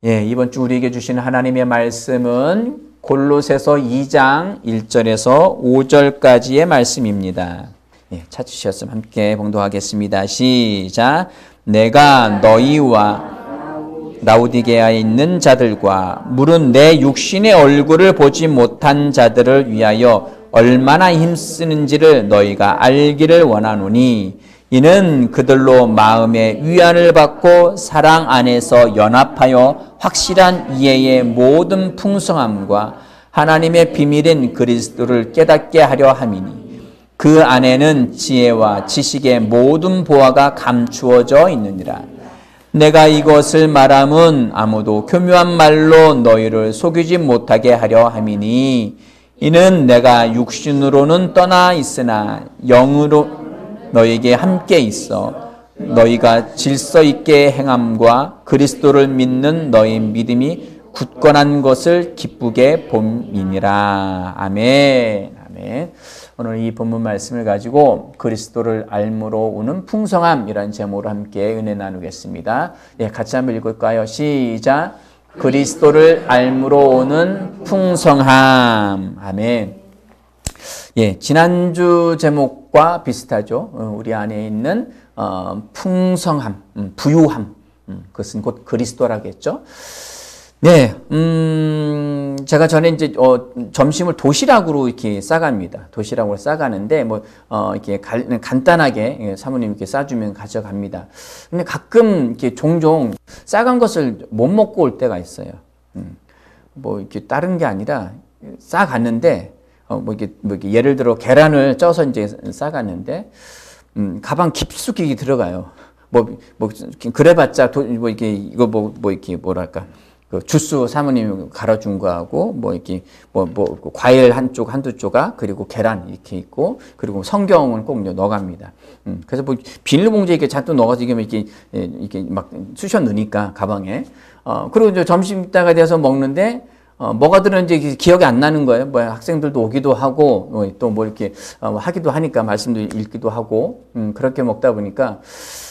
예, 이번 주 우리에게 주신 하나님의 말씀은 골로새서 2장 1절에서 5절까지의 말씀입니다. 예, 찾으셨으면 함께 봉독하겠습니다. 시작. 내가 너희와 라우디게아에 있는 자들과 물은 내 육신의 얼굴을 보지 못한 자들을 위하여 얼마나 힘쓰는지를 너희가 알기를 원하노니 이는 그들로 마음의 위안을 받고 사랑 안에서 연합하여 확실한 이해의 모든 풍성함과 하나님의 비밀인 그리스도를 깨닫게 하려 함이니 그 안에는 지혜와 지식의 모든 보화가 감추어져 있느니라. 내가 이것을 말함은 아무도 교묘한 말로 너희를 속이지 못하게 하려 함이니 이는 내가 육신으로는 떠나 있으나 영으로 너희에게 함께 있어 너희가 질서 있게 행함과 그리스도를 믿는 너희 믿음이 굳건한 것을 기쁘게 봄이니라. 아멘. 아멘. 오늘 이 본문 말씀을 가지고 그리스도를 알므로 오는 풍성함이라는 제목으로 함께 은혜 나누겠습니다. 예, 같이 한번 읽을까요? 시작. 그리스도를 알므로 오는 풍성함. 아멘. 예, 지난주 제목과 비슷하죠. 우리 안에 있는 풍성함, 부유함. 그것은 곧 그리스도라겠죠. 네, 제가 전에 이제 점심을 도시락으로 이렇게 싸갑니다. 도시락으로 싸가는데 이렇게 간단하게 사모님 이렇게 싸주면 가져갑니다. 근데 가끔 이렇게 종종 싸간 것을 못 먹고 올 때가 있어요. 이렇게 다른 게 아니라 싸갔는데 이렇게 예를 들어 계란을 쪄서 이제 싸갔는데 가방 깊숙이 들어가요. 그래봤자 이렇게 뭐랄까. 그 주스 사모님 갈아준 거하고 과일 한두 조각 그리고 계란 이렇게 있고 그리고 성경은 꼭 넣어갑니다. 그래서 비닐봉지에 이렇게 잔뜩 넣어가서 이렇게 막 쑤셔 넣으니까 가방에 그리고 이제 점심 있다가 돼서 먹는데 뭐가 들었는지 기억이 안 나는 거예요. 학생들도 오기도 하고 또 이렇게 하기도 하니까 말씀도 읽기도 하고 그렇게 먹다 보니까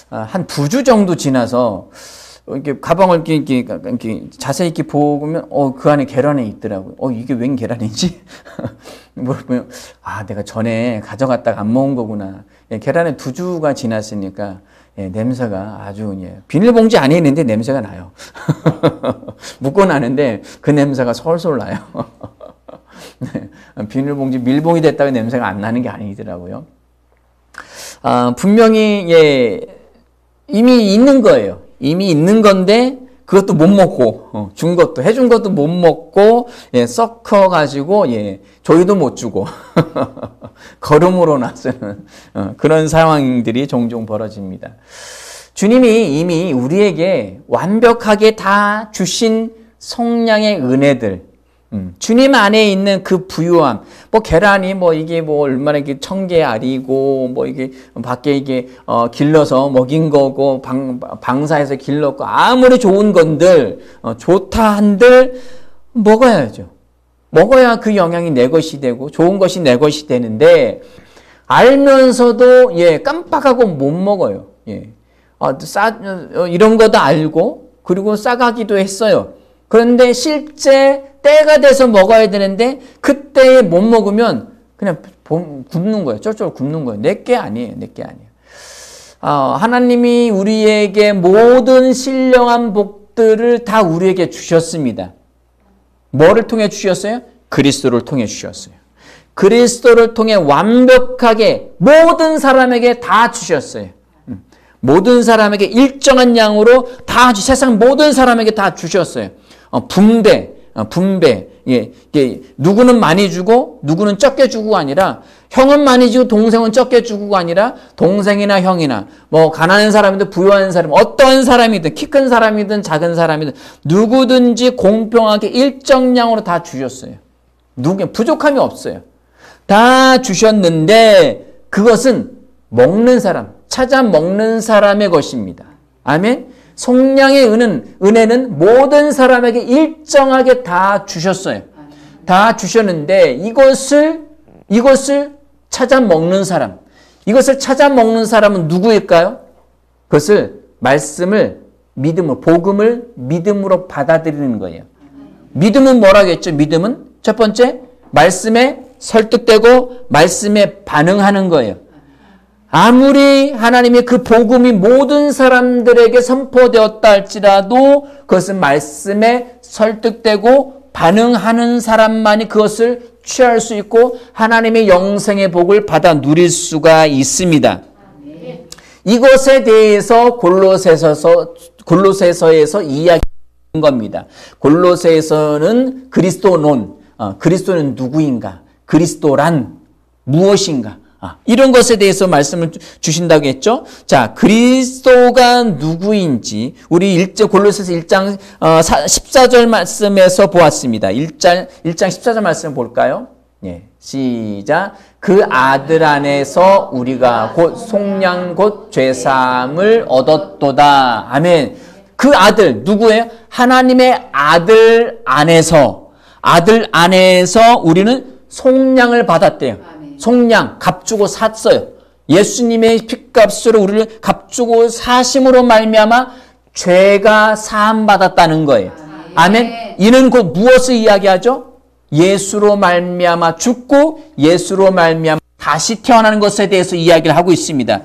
한 2주 정도 지나서 이렇게 가방을 이렇게 자세히 이렇게 보면 그 안에 계란이 있더라고요. 이게 웬 계란이지? 물어보면 내가 전에 가져갔다가 안 먹은 거구나. 예, 계란에 2주가 지났으니까 예, 냄새가 아주 비닐봉지 안에 있는데 냄새가 나요. 묶어놨는데 그 냄새가 솔솔 나요. 네, 비닐봉지 밀봉이 됐다고 냄새가 안 나는 게 아니더라고요. 분명히 이미 있는 거예요. 이미 있는 건데 그것도 못 먹고 준 것도 해준 것도 못 먹고 썩어가지고 저희도 못 주고 걸음으로 나서는 그런 상황들이 종종 벌어집니다. 주님이 이미 우리에게 완벽하게 다 주신 성량의 은혜들, 주님 안에 있는 그 부유함, 계란이 이게 얼마나 이게 1000개 알이고, 이게 밖에 이게, 길러서 먹인 거고, 방사해서 길렀고, 아무리 좋은 건들, 좋다 한들, 먹어야죠. 먹어야 그 영향이 내 것이 되고, 좋은 것이 내 것이 되는데, 알면서도, 깜빡하고 못 먹어요. 이런 거도 알고, 그리고 싸가기도 했어요. 그런데 실제 때가 돼서 먹어야 되는데 그때에 못 먹으면 그냥 굶는 거예요. 쫄쫄 굶는 거예요. 내게 아니에요. 내게 아니에요. 하나님이 우리에게 모든 신령한 복들을 다 우리에게 주셨습니다. 뭐를 통해 주셨어요? 그리스도를 통해 주셨어요. 그리스도를 통해 완벽하게 모든 사람에게 다 주셨어요. 모든 사람에게 일정한 양으로 다 세상 모든 사람에게 다 주셨어요. 분배. 누구는 많이 주고 누구는 적게 주고가 아니라 형은 많이 주고 동생은 적게 주고가 아니라 동생이나 형이나 가난한 사람이든 부유한 사람 어떤 사람이든 키 큰 사람이든 작은 사람이든 누구든지 공평하게 일정량으로 다 주셨어요. 부족함이 없어요. 다 주셨는데 그것은 먹는 사람, 찾아 먹는 사람의 것입니다. 아멘. 성량의 은혜는 모든 사람에게 일정하게 다 주셨어요. 다 주셨는데 이것을 찾아 먹는 사람, 이것을 찾아 먹는 사람은 누구일까요? 그것을 말씀을 믿음을, 복음을 믿음으로 받아들이는 거예요. 믿음은 뭐라고 했죠? 믿음은 첫 번째, 말씀에 설득되고 말씀에 반응하는 거예요. 아무리 하나님의 그 복음이 모든 사람들에게 선포되었다 할지라도 그것은 말씀에 설득되고 반응하는 사람만이 그것을 취할 수 있고 하나님의 영생의 복을 받아 누릴 수가 있습니다. 이것에 대해서 골로새서에서 이야기하는 겁니다. 골로새에서는 그리스도론, 그리스도는 누구인가? 그리스도란 무엇인가? 이런 것에 대해서 말씀을 주신다고 했죠. 자, 그리스도가 누구인지 우리 골로새서 1장 14절 말씀에서 보았습니다. 1장 14절 말씀 볼까요? 예, 시작. 그 아들 안에서 우리가 곧 속량 곧 죄사함을 얻었도다. 아멘. 그 아들 누구예요? 하나님의 아들 안에서 우리는 속량을 받았대요. 속량, 값주고 샀어요. 예수님의 핏값으로 우리를 값주고 사심으로 말미암아 죄가 사함받았다는 거예요. 아멘. 이는 곧 무엇을 이야기하죠? 예수로 말미암아 죽고 예수로 말미암아 다시 태어나는 것에 대해서 이야기를 하고 있습니다.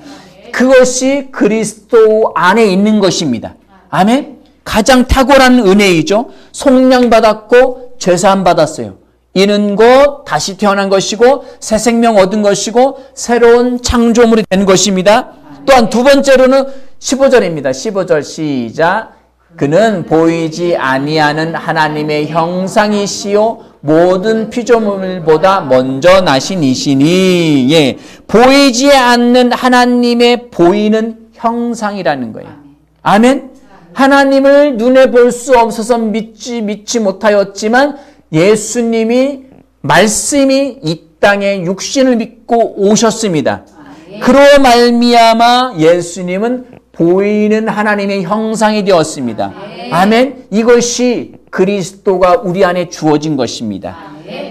그것이 그리스도 안에 있는 것입니다. 아멘. 가장 탁월한 은혜이죠. 속량받았고 죄사함 받았어요. 이는 곧 다시 태어난 것이고 새 생명 얻은 것이고 새로운 창조물이 된 것입니다. 또한 두 번째로는 15절입니다. 15절 시작. 그는 보이지 아니하는 하나님의 형상이시요 모든 피조물보다 먼저 나신 이시니. 예, 보이지 않는 하나님의 보이는 형상이라는 거예요. 아멘. 하나님을 눈에 볼 수 없어서 믿지 못하였지만 예수님이 말씀이 이 땅에 육신을 믿고 오셨습니다. 그로 말미암아 예수님은 보이는 하나님의 형상이 되었습니다. 아멘. 이것이 그리스도가 우리 안에 주어진 것입니다.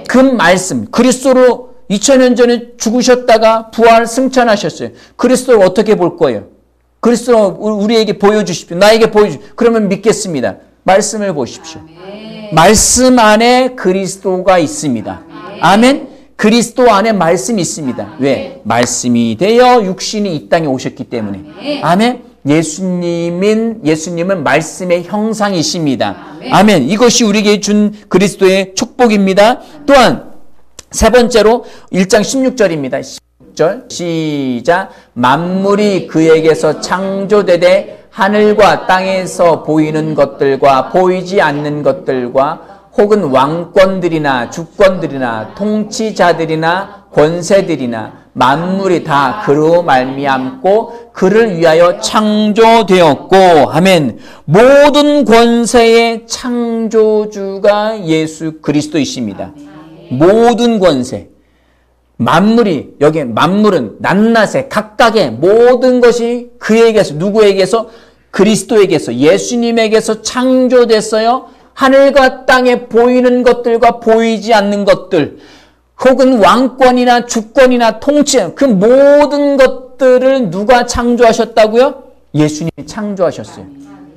그 말씀, 그리스도로 2000년 전에 죽으셨다가 부활 승천하셨어요. 그리스도를 어떻게 볼 거예요? 그리스도 우리에게 보여주십시오. 나에게 보여주십시오. 그러면 믿겠습니다. 말씀을 보십시오. 말씀 안에 그리스도가 있습니다. 아멘. 그리스도 안에 말씀이 있습니다. 왜? 말씀이 되어 육신이 이 땅에 오셨기 때문에. 아멘. 예수님은 말씀의 형상이십니다. 아멘. 이것이 우리에게 준 그리스도의 축복입니다. 또한 세 번째로 1장 16절입니다. 16절 시작. 만물이 그에게서 창조되되 하늘과 땅에서 보이는 것들과 보이지 않는 것들과 혹은 왕권들이나 주권들이나 통치자들이나 권세들이나 만물이 다 그로 말미암고 그를 위하여 창조되었고. 아멘. 모든 권세의 창조주가 예수 그리스도이십니다. 모든 권세. 만물이, 여기 만물은 낱낱의 각각의 모든 것이 그에게서, 누구에게서? 그리스도에게서, 예수님에게서 창조됐어요. 하늘과 땅에 보이는 것들과 보이지 않는 것들, 혹은 왕권이나 주권이나 통치, 그 모든 것들을 누가 창조하셨다고요? 예수님이 창조하셨어요.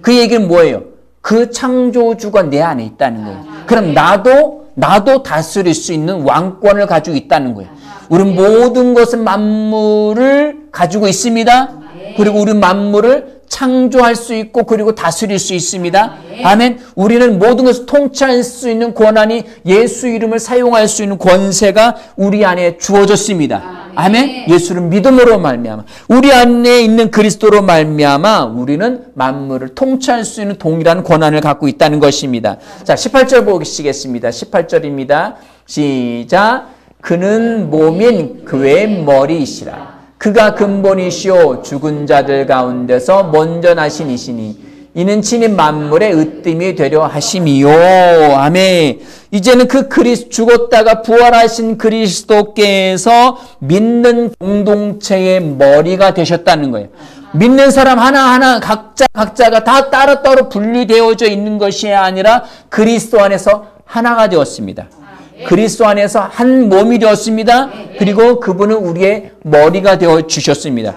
그 얘기는 뭐예요? 그 창조주가 내 안에 있다는 거예요. 그럼 나도 다스릴 수 있는 왕권을 가지고 있다는 거예요. 우리는 모든 것은 만물을 가지고 있습니다. 그리고 우리 만물을 창조할 수 있고 그리고 다스릴 수 있습니다. 아멘. 우리는 모든 것을 통치할 수 있는 권한이, 예수 이름을 사용할 수 있는 권세가 우리 안에 주어졌습니다. 아멘. 예수를 믿음으로 말미암아, 우리 안에 있는 그리스도로 말미암아 우리는 만물을 통치할 수 있는 동일한 권한을 갖고 있다는 것입니다. 자, 18절 보시겠습니다. 18절입니다. 시작. 그는 몸인 그의 머리이시라. 그가 근본이시오 죽은 자들 가운데서 먼저 나신 이시니 이는 친히 만물의 으뜸이 되려 하심이요. 아멘. 이제는 그 죽었다가 부활하신 그리스도께서 믿는 공동체의 머리가 되셨다는 거예요. 믿는 사람 하나하나 각자가 다 따로따로 분리되어져 있는 것이 아니라 그리스도 안에서 하나가 되었습니다. 그리스도 안에서 한 몸이 되었습니다. 그리고 그분은 우리의 머리가 되어 주셨습니다.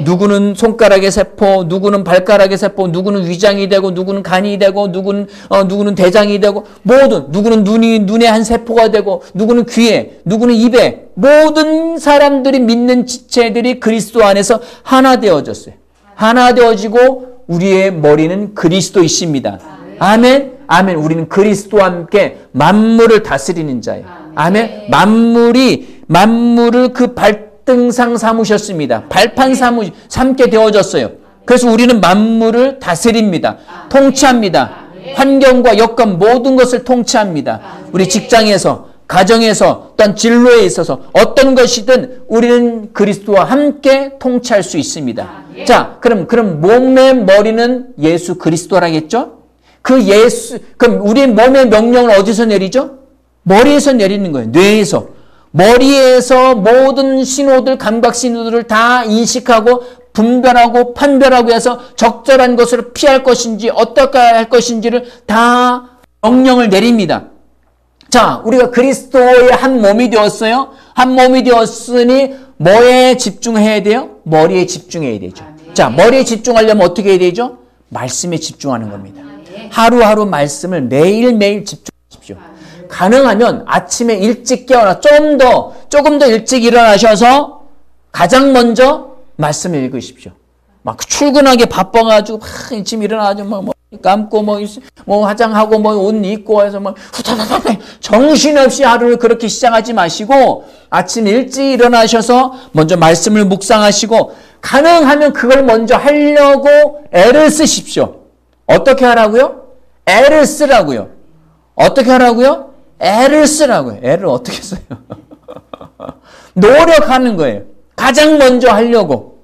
누구는 손가락의 세포, 누구는 발가락의 세포, 누구는 위장이 되고, 누구는 간이 되고, 누구는 대장이 되고, 누구는 눈의 한 세포가 되고, 누구는 귀에, 누구는 입에, 모든 사람들이 믿는 지체들이 그리스도 안에서 하나 되어졌어요. 하나 되어지고 우리의 머리는 그리스도이십니다. 아멘. 아멘. 우리는 그리스도와 함께 만물을 다스리는 자예요. 아멘. 만물을 그 발등상 삼으셨습니다. 발판 삼게 되어졌어요. 그래서 우리는 만물을 다스립니다. 통치합니다. 환경과 여건 모든 것을 통치합니다. 우리 직장에서, 가정에서, 어떤 진로에 있어서 어떤 것이든 우리는 그리스도와 함께 통치할 수 있습니다. 자, 그럼 몸의 머리는 예수 그리스도라겠죠? 그럼 우리 몸의 명령을 어디서 내리죠? 머리에서 내리는 거예요. 뇌에서. 머리에서 모든 신호들, 감각 신호들을 다 인식하고 분별하고 판별하고 해서 적절한 것으로 피할 것인지 어떻게 할 것인지를 다 명령을 내립니다. 자, 우리가 그리스도의 한 몸이 되었어요. 한 몸이 되었으니 뭐에 집중해야 돼요? 머리에 집중해야 되죠. 자, 머리에 집중하려면 어떻게 해야 되죠? 말씀에 집중하는 겁니다. 하루하루 말씀을 매일매일 집중하십시오. 가능하면 아침에 일찍 깨어나 조금 더 일찍 일어나셔서 가장 먼저 말씀을 읽으십시오. 막 출근하기 바빠가지고 막 지금 일어나가지고 뭐 감고 뭐 화장하고 뭐 옷 입고 해서 막 후다다다 정신없이 하루를 그렇게 시작하지 마시고 아침 일찍 일어나셔서 먼저 말씀을 묵상하시고 가능하면 그걸 먼저 하려고 애를 쓰십시오. 어떻게 하라고요? 애를 쓰라고요. 어떻게 하라고요? 애를 쓰라고요. 애를 어떻게 써요? 노력하는 거예요. 가장 먼저 하려고.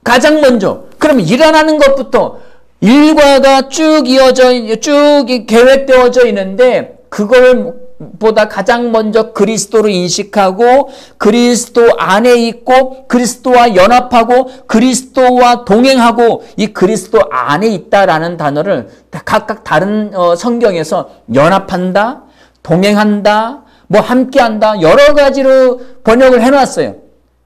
가장 먼저. 그러면 일어나는 것부터 일과가 쭉 계획되어져 있는데 그걸 보다 가장 먼저 그리스도로 인식하고 그리스도 안에 있고 그리스도와 연합하고 그리스도와 동행하고 이 그리스도 안에 있다라는 단어를 각각 다른 성경에서 연합한다, 동행한다, 뭐 함께한다 여러 가지로 번역을 해놨어요.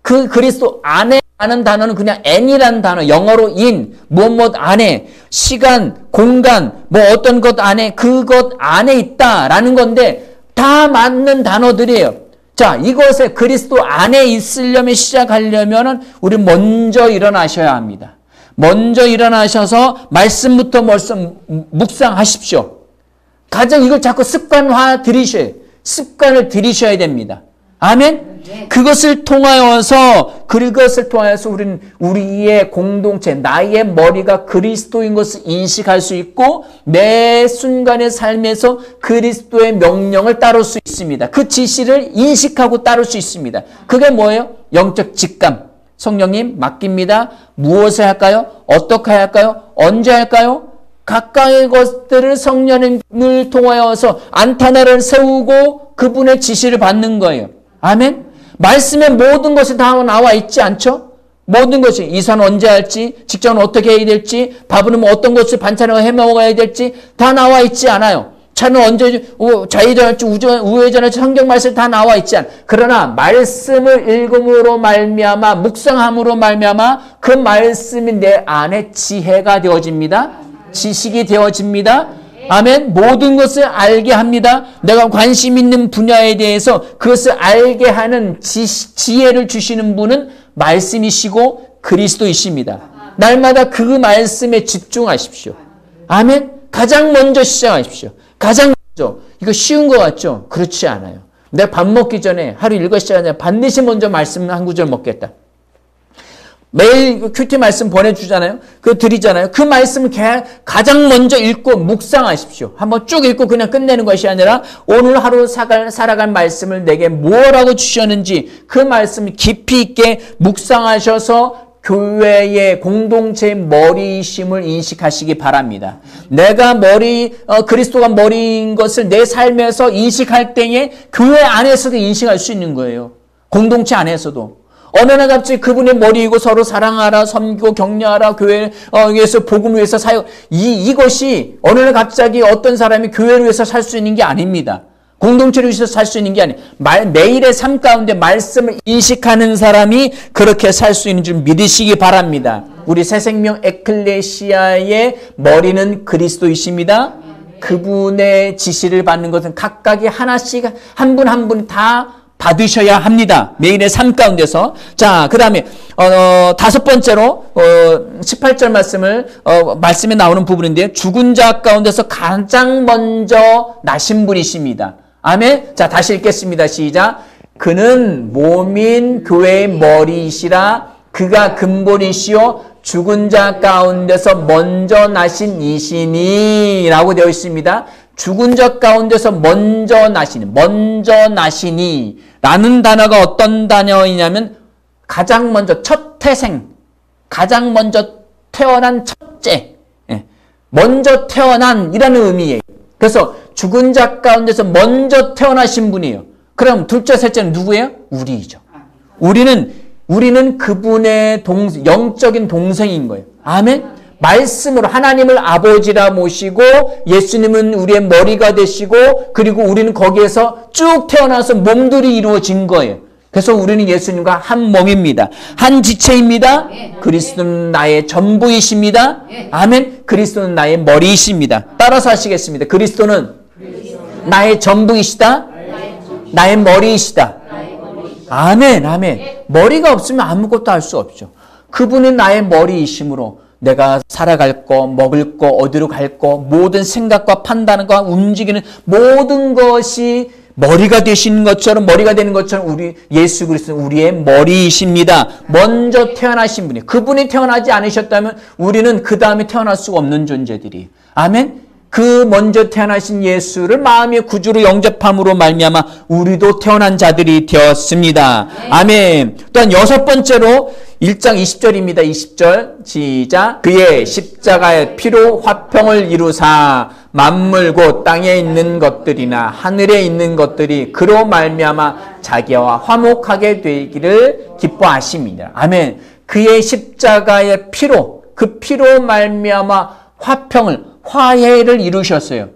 그 그리스도 안에 라는 단어는 그냥 n이라는 단어, 영어로 in, 무엇 안에, 시간, 공간, 뭐 어떤 것 안에, 그것 안에 있다라는 건데 다 맞는 단어들이에요. 자, 이것에 그리스도 안에 있으려면 시작하려면 우리 먼저 일어나셔야 합니다. 먼저 일어나셔서 말씀부터 묵상하십시오. 가장 이걸 자꾸 습관을 들이셔야 됩니다. 아멘? 그것을 통하여서 우리는 우리의 공동체, 나의 머리가 그리스도인 것을 인식할 수 있고 매 순간의 삶에서 그리스도의 명령을 따를 수 있습니다. 그 지시를 인식하고 따를 수 있습니다. 그게 뭐예요? 영적 직감. 성령님 맡깁니다. 무엇을 할까요? 어떻게 할까요? 언제 할까요? 각각의 것들을 성령님을 통하여서 안테나를 세우고 그분의 지시를 받는 거예요. 아멘? 말씀에 모든 것이 다 나와 있지 않죠? 모든 것이 이사는 언제 할지, 직장은 어떻게 해야 될지, 밥은 뭐 어떤 것을 반찬을 해 먹어야 될지 다 나와 있지 않아요. 차는 언제 좌회전할지 우회전할지 성경 말씀 다 나와 있지 않아요. 그러나 말씀을 읽음으로 말미암아 묵상함으로 말미암아 그 말씀이 내 안에 지혜가 되어집니다. 지식이 되어집니다. 아멘. 모든 것을 알게 합니다. 내가 관심 있는 분야에 대해서 그것을 알게 하는 지혜를 주시는 분은 말씀이시고 그리스도이십니다. 날마다 그 말씀에 집중하십시오. 아멘. 가장 먼저 시작하십시오. 가장 먼저. 이거 쉬운 것 같죠? 그렇지 않아요. 내가 밥 먹기 전에 하루 읽어 시작하냐 반드시 먼저 말씀 한 구절 먹겠다. 매일 큐티 말씀 보내주잖아요. 그거 드리잖아요. 그 말씀을 가장 먼저 읽고 묵상하십시오. 한번 쭉 읽고 그냥 끝내는 것이 아니라 오늘 하루 살아갈 말씀을 내게 뭐라고 주셨는지 그 말씀을 깊이 있게 묵상하셔서 교회의 공동체의 머리이심을 인식하시기 바랍니다. 내가 그리스도가 머리인 것을 내 삶에서 인식할 때에 교회 안에서도 인식할 수 있는 거예요. 공동체 안에서도. 어느 날 갑자기 그분의 머리이고 서로 사랑하라, 섬기고 격려하라, 교회에서 복음을 위해서 사역. 이것이 어느 날 갑자기 어떤 사람이 교회를 위해서 살 수 있는 게 아닙니다. 공동체를 위해서 살 수 있는 게 아니에요. 매일의 삶 가운데 말씀을 인식하는 사람이 그렇게 살 수 있는 줄 믿으시기 바랍니다. 우리 새생명 에클레시아의 머리는 그리스도이십니다. 그분의 지시를 받는 것은 각각이 하나씩 한 분 한 분 다 받으셔야 합니다. 매일의 삶 가운데서. 자, 그 다음에 다섯 번째로 18절 말씀에 나오는 부분인데요. 죽은 자 가운데서 가장 먼저 나신 분이십니다. 아멘. 자, 다시 읽겠습니다. 시작. 그는 몸인 교회의 머리이시라. 그가 근본이시요 죽은 자 가운데서 먼저 나신 이시니 라고 되어 있습니다. 죽은 자 가운데서 먼저 나시니 라는 단어가 어떤 단어이냐면 가장 먼저 첫 태생, 가장 먼저 태어난 첫째, 먼저 태어난 이라는 의미예요. 그래서 죽은 자 가운데서 먼저 태어나신 분이에요. 그럼 둘째, 셋째는 누구예요? 우리이죠. 우리는 그분의 영적인 동생인 거예요. 아멘. 말씀으로 하나님을 아버지라 모시고 예수님은 우리의 머리가 되시고 그리고 우리는 거기에서 쭉 태어나서 몸들이 이루어진 거예요. 그래서 우리는 예수님과 한 몸입니다. 한 지체입니다. 그리스도는 나의 전부이십니다. 아멘. 그리스도는 나의 머리이십니다. 따라서 하시겠습니다. 그리스도는 나의 전부이시다. 나의 머리이시다. 아멘. 아멘. 머리가 없으면 아무것도 할 수 없죠. 그분이 나의 머리이심으로 내가 살아갈 거, 먹을 거, 어디로 갈 거, 모든 생각과 판단과 움직이는 모든 것이 머리가 되시는 것처럼, 머리가 되는 것처럼 우리 예수 그리스도는 우리의 머리이십니다. 먼저 태어나신 분이. 그분이 태어나지 않으셨다면 우리는 그 다음에 태어날 수가 없는 존재들이. 아멘. 그 먼저 태어나신 예수를 마음의 구주로 영접함으로 말미암아 우리도 태어난 자들이 되었습니다. 아멘. 또한 여섯 번째로 1장 20절입니다. 20절 시작. 그의 십자가의 피로 화평을 이루사 만물 곧 땅에 있는 것들이나 하늘에 있는 것들이 그로 말미암아 자기와 화목하게 되기를 기뻐하십니다. 아멘. 그의 십자가의 피로, 그 피로 말미암아 화해를 이루셨어요.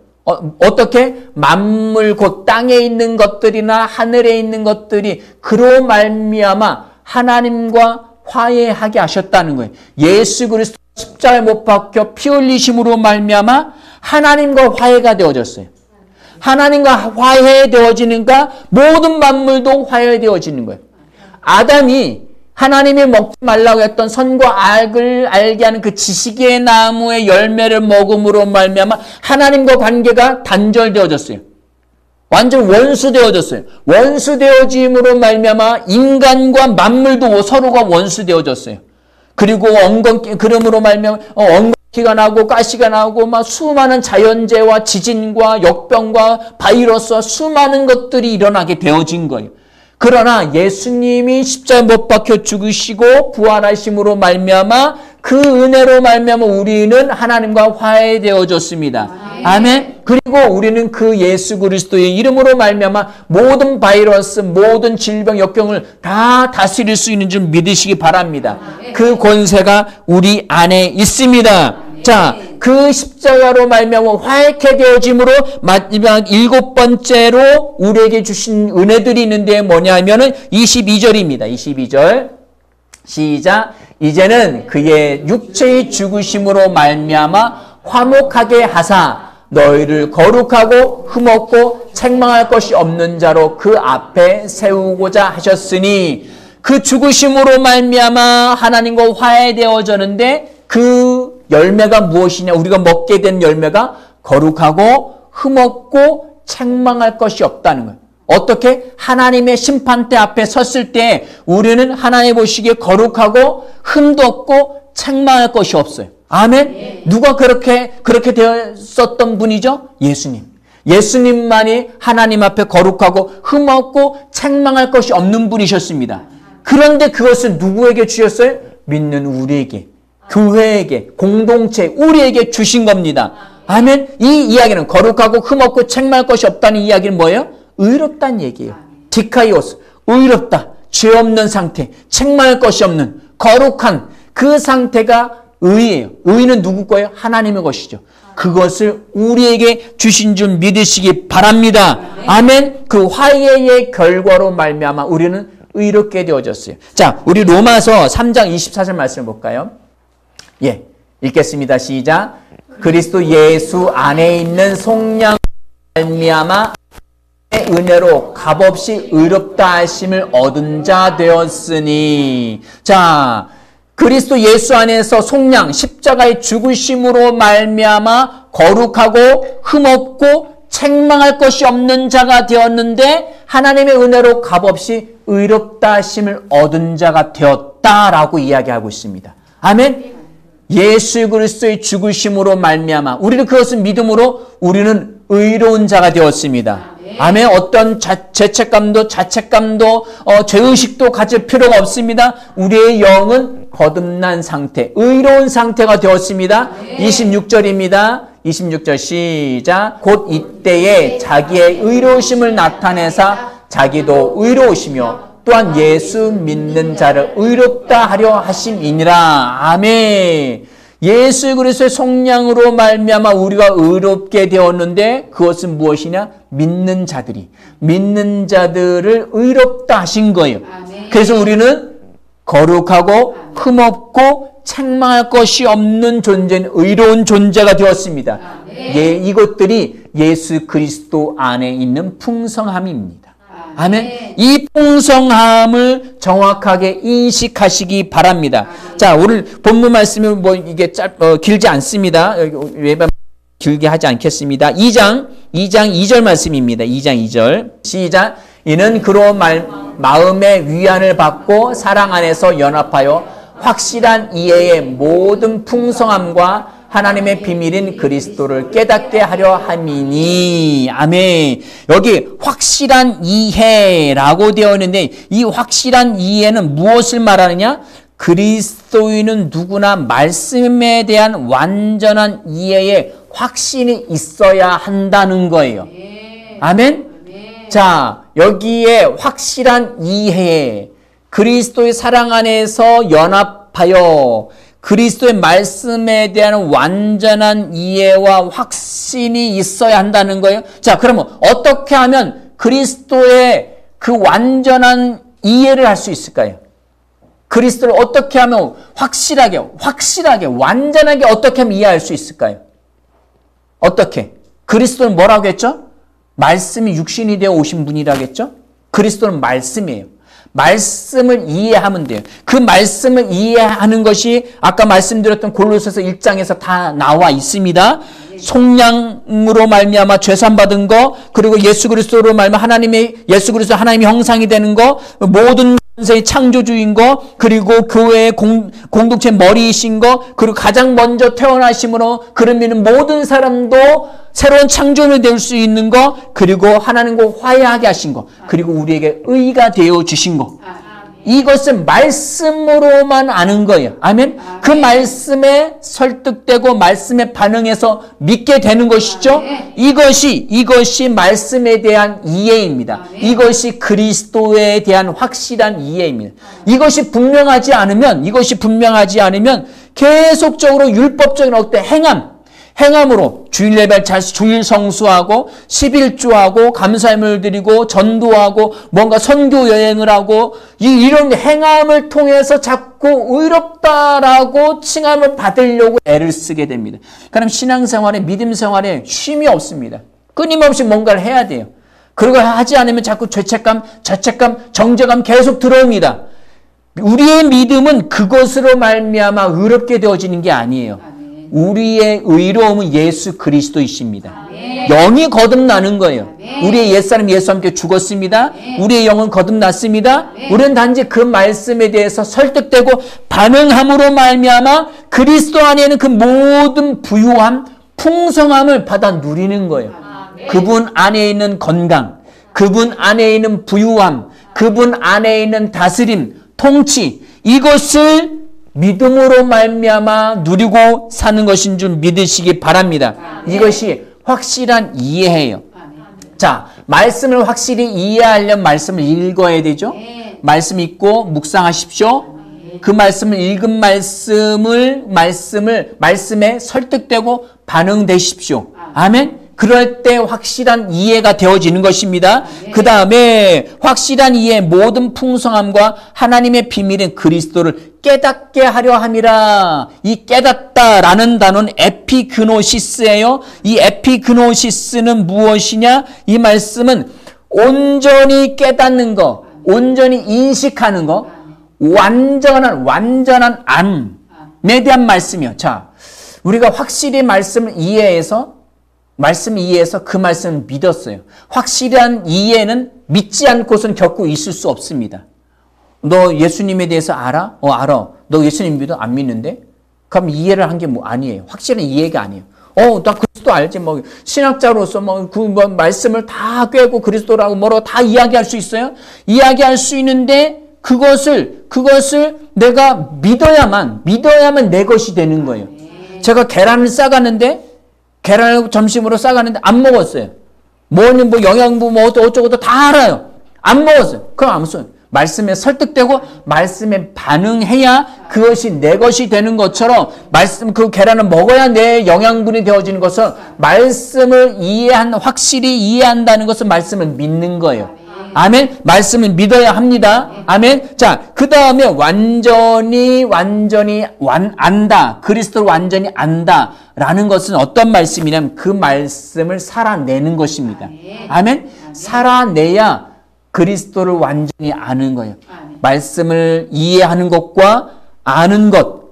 어떻게? 만물 곧 땅에 있는 것들이나 하늘에 있는 것들이 그로 말미암아 하나님과 화해하게 하셨다는 거예요. 예수 그리스도 십자가에 못 박혀 피 흘리심으로 말미암아 하나님과 화해가 되어졌어요. 하나님과 화해되어지니까 모든 만물도 화해되어지는 거예요. 아담이 하나님이 먹지 말라고 했던 선과 악을 알게 하는 그 지식의 나무의 열매를 먹음으로 말미암아 하나님과 관계가 단절되어졌어요. 완전 원수되어졌어요. 원수되어짐으로 말미암아 인간과 만물도 서로가 원수되어졌어요. 그리고 그러므로 말미암아 엉겅퀴가 나고 가시가 나고 막 수많은 자연재해와 지진과 역병과 바이러스와 수많은 것들이 일어나게 되어진 거예요. 그러나 예수님이 십자가에 못 박혀 죽으시고 부활하심으로 말미암아 그 은혜로 말미암아 우리는 하나님과 화해되어졌습니다. 아멘. 그리고 우리는 그 예수 그리스도의 이름으로 말미암아 모든 바이러스, 모든 질병, 역병을 다 다스릴 수 있는 줄 믿으시기 바랍니다. 그 권세가 우리 안에 있습니다. 자, 그 십자가로 말미암아 화해케 되어짐으로 마지막 일곱 번째로 우리에게 주신 은혜들이 있는데 뭐냐면은 22절입니다. 22절 시작. 이제는 그의 육체의 죽으심으로 말미암아 화목하게 하사 너희를 거룩하고 흠없고 책망할 것이 없는 자로 그 앞에 세우고자 하셨으니 그 죽으심으로 말미암아 하나님과 화해되어졌는데 그 열매가 무엇이냐? 우리가 먹게 된 열매가 거룩하고 흠없고 책망할 것이 없다는 거예요. 어떻게? 하나님의 심판대 앞에 섰을 때 우리는 하나님 보시기에 거룩하고 흠도 없고 책망할 것이 없어요. 아멘? 누가 그렇게 되었었던 분이죠? 예수님. 예수님만이 하나님 앞에 거룩하고 흠없고 책망할 것이 없는 분이셨습니다. 그런데 그것을 누구에게 주셨어요? 믿는 우리에게, 교회에게, 공동체, 우리에게 주신 겁니다. 아멘? 이 이야기는 거룩하고 흠없고 책망할 것이 없다는 이야기는 뭐예요? 의롭다는 얘기예요. 디카이오스, 의롭다, 죄 없는 상태, 책망할 것이 없는 거룩한 그 상태가 의예요. 의는 누구 거예요? 하나님의 것이죠. 그것을 우리에게 주신 줄 믿으시기 바랍니다. 아멘. 그 화해의 결과로 말미암아 우리는 의롭게 되어졌어요. 자, 우리 로마서 3장 24절 말씀을 볼까요? 예, 읽겠습니다. 시작. 그리스도 예수 안에 있는 속량 말미암아 은혜로 값없이 의롭다 하심을 얻은 자 되었으니. 자, 그리스도 예수 안에서 속량 십자가의 죽으심으로 말미암아 거룩하고 흠없고 책망할 것이 없는 자가 되었는데 하나님의 은혜로 값없이 의롭다 하심을 얻은 자가 되었다라고 이야기하고 있습니다. 아멘. 예수 그리스도의 죽으심으로 말미암아 우리는 그것을 믿음으로 우리는 의로운 자가 되었습니다. 아멘. 어떤 죄책감도 자책감도 죄의식도 가질 필요가 없습니다. 우리의 영은 거듭난 상태, 의로운 상태가 되었습니다. 26절입니다. 26절 시작. 곧 이때에 자기의 의로우심을 나타내사 자기도 의로우시며 또한 예수 믿는 자를 의롭다 하려 하심이니라. 아멘. 예수 그리스도의 속량으로 말미암아 우리가 의롭게 되었는데 그것은 무엇이냐? 믿는 자들을 의롭다 하신 거예요. 아멘. 그래서 우리는 거룩하고 흠없고 책망할 것이 없는 존재는 의로운 존재가 되었습니다. 예, 이것들이 예수 그리스도 안에 있는 풍성함입니다. 아멘. 이 풍성함을 정확하게 인식하시기 바랍니다. 자, 오늘 본문 말씀은 뭐 이게 길지 않습니다. 외반 길게 하지 않겠습니다. 2장 2절 말씀입니다. 2장 2절 시작. 이는 그로 마음의 위안을 받고 사랑 안에서 연합하여 확실한 이해의 모든 풍성함과 하나님의 비밀인 그리스도를 깨닫게 하려 함이니. 아멘. 여기 확실한 이해라고 되어 있는데 이 확실한 이해는 무엇을 말하느냐? 그리스도인은 누구나 말씀에 대한 완전한 이해에 확신이 있어야 한다는 거예요. 아멘. 자, 여기에 확실한 이해, 그리스도의 사랑 안에서 연합하여 그리스도의 말씀에 대한 완전한 이해와 확신이 있어야 한다는 거예요. 자, 그러면 어떻게 하면 그리스도의 그 완전한 이해를 할 수 있을까요? 그리스도를 어떻게 하면 확실하게, 완전하게 어떻게 하면 이해할 수 있을까요? 어떻게? 그리스도는 뭐라고 했죠? 말씀이 육신이 되어 오신 분이라고 했죠? 그리스도는 말씀이에요. 말씀을 이해하면 돼요. 그 말씀을 이해하는 것이 아까 말씀드렸던 골로새서 1장에서 다 나와 있습니다. 속량으로 말미암아 죄산 받은 거, 그리고 예수 그리스도로 말미암아 예수 그리스도 하나님의 형상이 되는 거, 모든 세의 창조주인 거, 그리고 교회의 공동체 머리이신 거, 그리고 가장 먼저 태어나심으로 그를 믿는 모든 사람도 새로운 창조물이 될 수 있는 거, 그리고 하나님과 화해하게 하신 거, 그리고 우리에게 의가 되어 주신 거. 이것을 말씀으로만 아는 거예요. 아멘. 그 말씀에 설득되고 말씀에 반응해서 믿게 되는 것이죠. 이것이 말씀에 대한 이해입니다. 이것이 그리스도에 대한 확실한 이해입니다. 이것이 분명하지 않으면 계속적으로 율법적인 어떤 행함으로 주일 예배 주일 성수하고 11조하고 감사함을 드리고 전도하고 뭔가 선교 여행을 하고 이런 행함을 통해서 자꾸 의롭다라고 칭함을 받으려고 애를 쓰게 됩니다. 그럼 신앙생활에 믿음 생활에 쉼이 없습니다. 끊임없이 뭔가를 해야 돼요. 그리고 하지 않으면 자꾸 죄책감, 자책감, 정죄감 계속 들어옵니다. 우리의 믿음은 그것으로 말미암아 의롭게 되어지는 게 아니에요. 우리의 의로움은 예수 그리스도이십니다. 영이 거듭나는 거예요. 우리의 옛사람 예수와 함께 죽었습니다. 우리의 영은 거듭났습니다. 우리는 단지 그 말씀에 대해서 설득되고 반응함으로 말미암아 그리스도 안에는 그 모든 부유함, 풍성함을 받아 누리는 거예요. 그분 안에 있는 건강, 그분 안에 있는 부유함, 그분 안에 있는 다스림, 통치, 이것을 믿음으로 말미암아 누리고 사는 것인 줄 믿으시기 바랍니다. 이것이 확실한 이해예요. 자, 말씀을 확실히 이해하려면 말씀을 읽어야 되죠. 말씀 읽고 묵상하십시오. 그 말씀을 읽은 말씀에 설득되고 반응되십시오. 아멘. 그럴 때 확실한 이해가 되어지는 것입니다. 그 다음에 확실한 이해 모든 풍성함과 하나님의 비밀인 그리스도를 깨닫게 하려 함이라. 이 깨닫다라는 단어는 에피그노시스예요. 이 에피그노시스는 무엇이냐? 이 말씀은 온전히 깨닫는 거, 온전히 인식하는 거, 완전한 암에 대한 말씀이요. 자, 우리가 확실히 말씀을 이해해서 그 말씀을 믿었어요. 확실한 이해는 믿지 않고선 결코 있을 수 없습니다. 너 예수님에 대해서 알아? 알아. 너 예수님 믿어? 안 믿는데? 그럼 이해를 한 게 아니에요. 확실한 이해가 아니에요. 나 그리스도 알지. 신학자로서 말씀을 다 꿰고 그리스도라고 뭐라고 다 이야기할 수 있어요? 이야기할 수 있는데 그것을 내가 믿어야만 내 것이 되는 거예요. 제가 계란을 점심으로 싸갔는데 안 먹었어요. 영양분 어쩌고 다 알아요. 안 먹었어요. 그럼 안 써요. 말씀에 설득되고 말씀에 반응해야 그것이 내 것이 되는 것처럼 그 계란을 먹어야 내 영양분이 되어지는 것은 말씀을 확실히 이해한다는 것은 말씀을 믿는 거예요. 아멘. 말씀을 믿어야 합니다. 아멘. 자, 그 다음에 완전히 안다. 그리스도를 완전히 안다라는 것은 어떤 말씀이냐면 그 말씀을 살아내는 것입니다. 아멘. 살아내야 그리스도를 완전히 아는 거예요. 말씀을 이해하는 것과 아는 것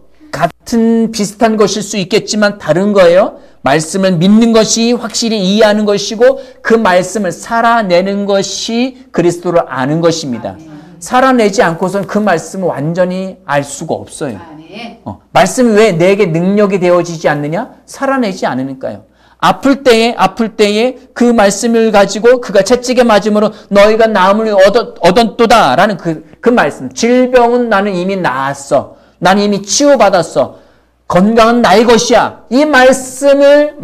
비슷한 것일 수 있겠지만 다른 거예요. 말씀을 믿는 것이 확실히 이해하는 것이고 그 말씀을 살아내는 것이 그리스도를 아는 것입니다. 살아내지 않고선 그 말씀을 완전히 알 수가 없어요. 말씀이 왜 내게 능력이 되어지지 않느냐? 살아내지 않으니까요. 아플 때에 그 말씀을 가지고 그가 채찍에 맞음으로 너희가 나음을 얻었도다라는 그 말씀. 질병은 나는 이미 나았어. 나는 이미 치유받았어. 건강은 나의 것이야. 이 말씀을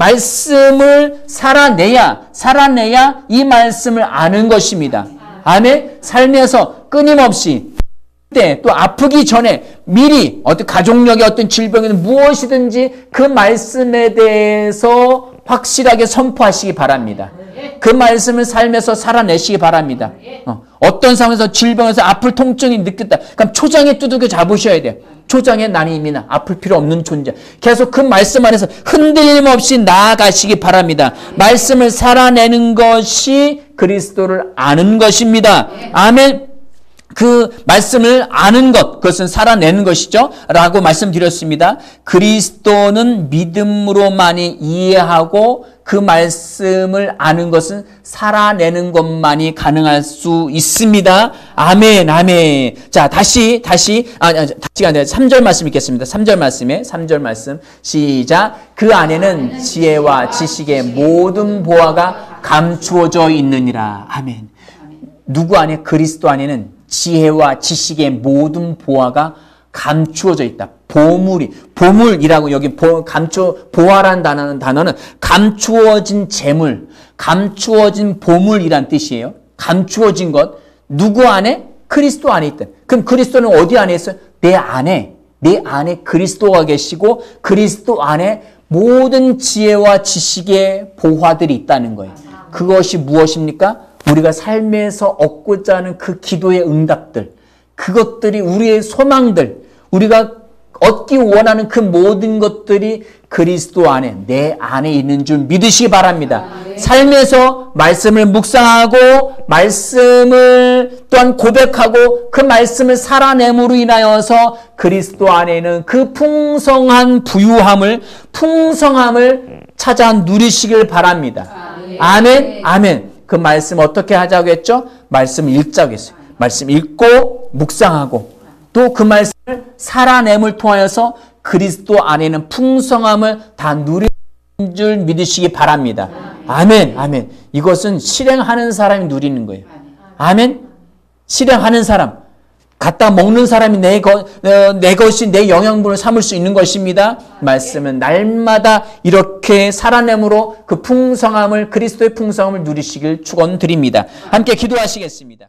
살아내야 이 말씀을 아는 것입니다. 아멘. 삶에서 끊임없이 또 아프기 전에 미리 어떤 가족력의 어떤 질병이든 무엇이든지 그 말씀에 대해서 확실하게 선포하시기 바랍니다. 그 말씀을 삶에서 살아내시기 바랍니다. 어떤 상황에서 질병에서 아플 통증이 느꼈다. 그럼 초장에 두들겨 잡으셔야 돼요. 초장에 나는 이미 아플 필요 없는 존재. 계속 그 말씀 안에서 흔들림 없이 나아가시기 바랍니다. 말씀을 살아내는 것이 그리스도를 아는 것입니다. 아멘. 그 말씀을 아는 것, 그것은 살아내는 것이죠. 라고 말씀드렸습니다. 그리스도는 믿음으로만이 이해하고 그 말씀을 아는 것은 살아내는 것만이 가능할 수 있습니다. 아멘, 아멘. 자, 다시가 아니라 3절 말씀 읽겠습니다. 3절 말씀. 시작. 그 안에는 지혜와 지식의 모든 보화가 감추어져 있느니라. 아멘. 누구 안에? 그리스도 안에는 지혜와 지식의 모든 보화가 감추어져 있다. 보물이라고 여기 보화라는 단어는 감추어진 재물, 감추어진 보물이란 뜻이에요. 감추어진 것. 누구 안에? 그리스도 안에 있다. 그럼 그리스도는 어디 안에 있어요? 내 안에 그리스도가 계시고 그리스도 안에 모든 지혜와 지식의 보화들이 있다는 거예요. 그것이 무엇입니까? 우리가 삶에서 얻고자 하는 그 기도의 응답들, 그것들이 우리의 소망들, 우리가 얻기 원하는 그 모든 것들이 그리스도 안에, 내 안에 있는 줄 믿으시기 바랍니다. 삶에서 말씀을 묵상하고 말씀을 또한 고백하고 그 말씀을 살아냄으로 인하여서 그리스도 안에 있는 그 풍성한 풍성함을 찾아 누리시길 바랍니다. 아멘, 아멘. 그 말씀 어떻게 하자고 했죠? 말씀 읽자고 했어요. 말씀 읽고 묵상하고 또 그 말씀을 살아냄을 통하여서 그리스도 안에는 풍성함을 다 누리는 줄 믿으시기 바랍니다. 아멘, 아멘. 이것은 실행하는 사람이 누리는 거예요. 아멘. 실행하는 사람, 갖다 먹는 사람이 내 것이 내 영양분을 삼을 수 있는 것입니다. 말씀은 날마다 이렇게 살아냄으로 그 풍성함을, 그리스도의 풍성함을 누리시길 축원드립니다. 함께 기도하시겠습니다.